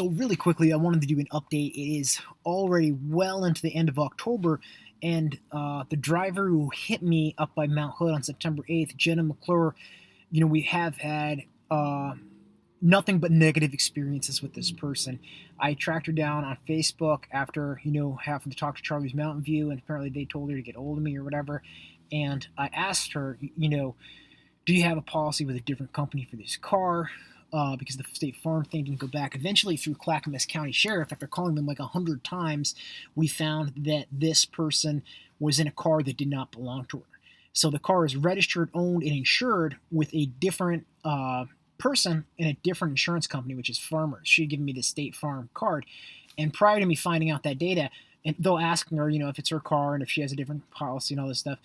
So really quickly, I wanted to do an update. It is already well into the end of October, and the driver who hit me up by Mount Hood on September 8th, Jenna McClure, we have had nothing but negative experiences with this person. I tracked her down on Facebook after, having to talk to Charlie's Mountain View, and apparently they told her to get hold of me or whatever. And I asked her, do you have a policy with a different company for this car? Because the State Farm thing didn't go back. Eventually, through Clackamas County Sheriff, after calling them like 100 times, we found that this person was in a car that did not belong to her. So the car is registered, owned, and insured with a different person in a different insurance company, which is Farmers. She had given me the State Farm card. And prior to me finding out that data, and though asking her, if it's her car and if she has a different policy and all this stuff,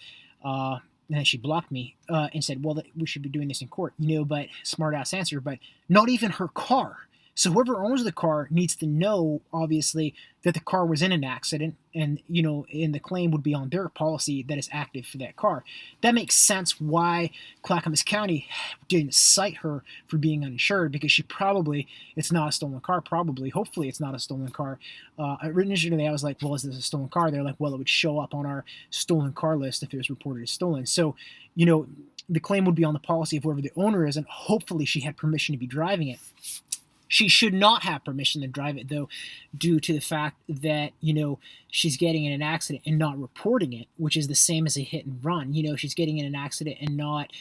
and then she blocked me and said, well, we should be doing this in court, but smart ass answer, but not even her car. So whoever owns the car needs to know, obviously, that the car was in an accident and, and the claim would be on their policy that is active for that car. That makes sense why Clackamas County didn't cite her for being uninsured, because it's not a stolen car, hopefully it's not a stolen car. Originally I was like, well, is this a stolen car? They're like, well, it would show up on our stolen car list if it was reported as stolen. So, the claim would be on the policy of whoever the owner is, and hopefully she had permission to be driving it. She should not have permission to drive it, though, due to the fact that, she's getting in an accident and not reporting it, which is the same as a hit and run. She's getting in an accident and not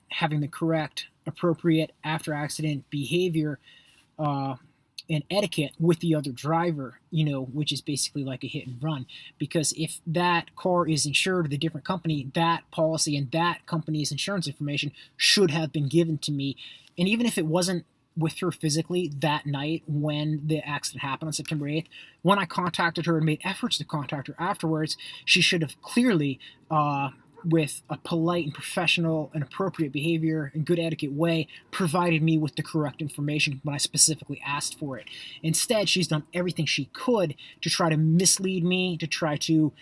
having the correct, appropriate after-accident behavior and etiquette with the other driver, which is basically like a hit and run. Because if that car is insured with a different company, that policy and that company's insurance information should have been given to me. And even if it wasn't with her physically that night when the accident happened on September 8th, when I contacted her and made efforts to contact her afterwards, she should have clearly, with a polite and professional and appropriate behavior and good etiquette way, provided me with the correct information when I specifically asked for it. Instead, she's done everything she could to try to mislead me, to try to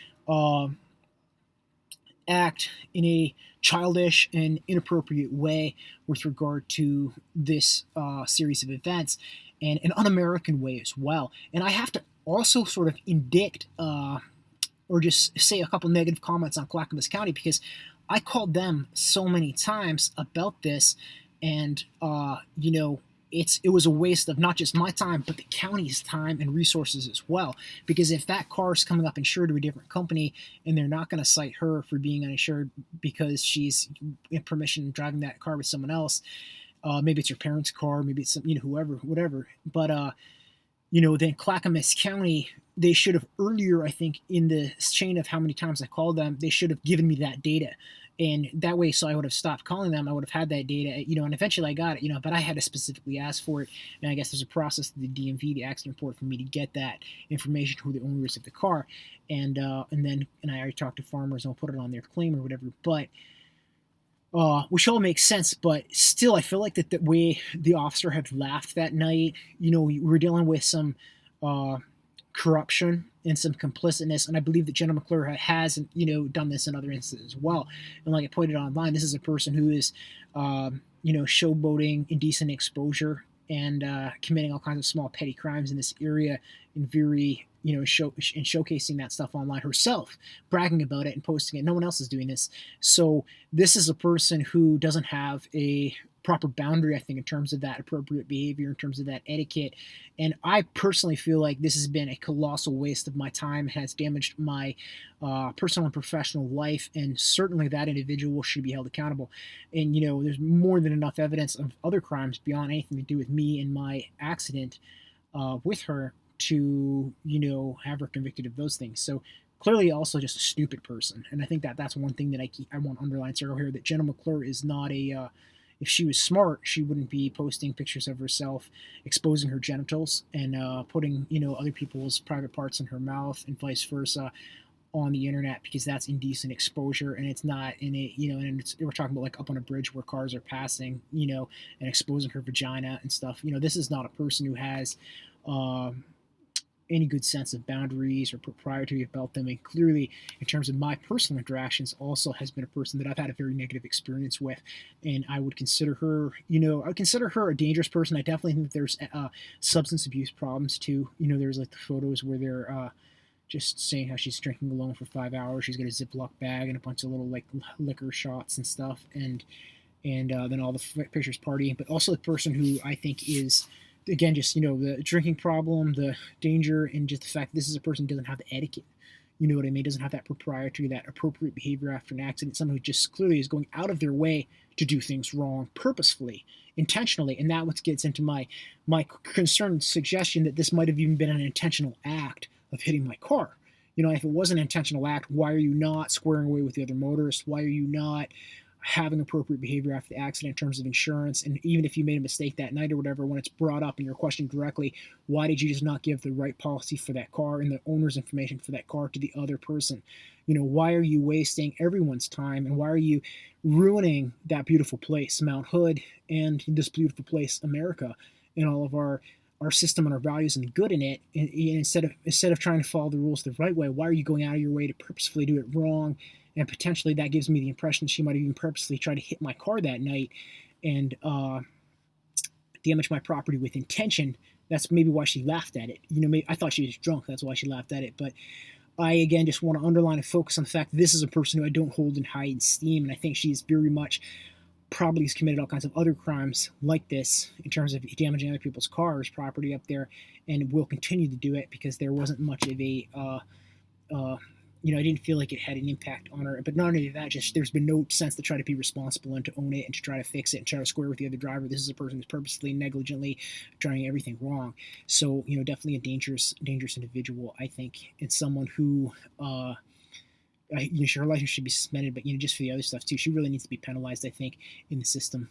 act in a childish and inappropriate way with regard to this series of events, and an un-American way as well. And I have to also sort of indict or just say a couple negative comments on Clackamas County, because I called them so many times about this, and it was a waste of not just my time, but the county's time and resources as well. Because if that car is coming up insured to a different company, and they're not going to cite her for being uninsured because she's in permission driving that car with someone else, maybe it's your parents' car, maybe it's some, whoever, whatever. But then Clackamas County, they should have earlier, I think, in the chain of how many times I called them, they should have given me that data. And that way, so I would have stopped calling them. I would have had that data, and eventually I got it, but I had to specifically ask for it. And I guess there's a process to the DMV, the accident report, for me to get that information, who the owner is of the car. And I already talked to Farmers, and I'll put it on their claim or whatever. But, which all makes sense, but still, I feel like that the way the officer had laughed that night, we were dealing with some corruption and some complicitness, and I believe that Jenna McClure has, done this in other instances as well. And like I pointed out online, this is a person who is, showboating indecent exposure and committing all kinds of small petty crimes in this area, and very, showcasing that stuff online herself, bragging about it and posting it. No one else is doing this. So this is a person who doesn't have a proper boundary, I think, in terms of that appropriate behavior, in terms of that etiquette. And I personally feel like this has been a colossal waste of my time. It has damaged my personal and professional life, and certainly that individual should be held accountable. And, there's more than enough evidence of other crimes beyond anything to do with me and my accident with her to, have her convicted of those things. So clearly also just a stupid person. And I think that that's one thing that I want to underline, Cyril, here, that Jenna McClure is not a if she was smart, she wouldn't be posting pictures of herself exposing her genitals and putting, other people's private parts in her mouth and vice versa on the internet, because that's indecent exposure, and it's not in a, and we're talking about like up on a bridge where cars are passing, and exposing her vagina and stuff. This is not a person who has any good sense of boundaries or propriety about them. And clearly, in terms of my personal interactions, also has been a person that I've had a very negative experience with. And I would consider her, I would consider her a dangerous person. I definitely think there's substance abuse problems too. There's like the photos where they're just saying how she's drinking alone for 5 hours. She's got a Ziploc bag and a bunch of little like liquor shots and stuff, and then all the pictures partying. But also the person who I think is, again, just the drinking problem, the danger, and just the fact that this is a person who doesn't have the etiquette. You know what I mean? Doesn't have that propriety, that appropriate behavior after an accident. Someone who just clearly is going out of their way to do things wrong, purposefully, intentionally, and that what gets into my concerned suggestion that this might have even been an intentional act of hitting my car. If it was an intentional act, why are you not squaring away with the other motorists? Why are you not having appropriate behavior after the accident in terms of insurance? And even if you made a mistake that night or whatever, when it's brought up and you're questioned directly, why did you just not give the right policy for that car and the owner's information for that car to the other person? Why are you wasting everyone's time, and why are you ruining that beautiful place, Mount Hood, and this beautiful place, America, and all of our system and our values and the good in it, and instead of trying to follow the rules the right way? Why are you going out of your way to purposefully do it wrong? And potentially that gives me the impression she might have even purposely tried to hit my car that night and damage my property with intention. That's maybe why she laughed at it. Maybe I thought she was drunk. That's why she laughed at it. But I, again, just want to underline and focus on the fact that this is a person who I don't hold in high esteem. And I think she's very much probably has committed all kinds of other crimes like this in terms of damaging other people's cars, property up there, and will continue to do it because there wasn't much of a I didn't feel like it had an impact on her. But not only that, just there's been no sense to try to be responsible and to own it and to try to fix it and try to square with the other driver. This is a person who's purposely, negligently trying everything wrong. So, definitely a dangerous individual, I think, and someone who, her license should be suspended, but, just for the other stuff too. She really needs to be penalized, I think, in the system.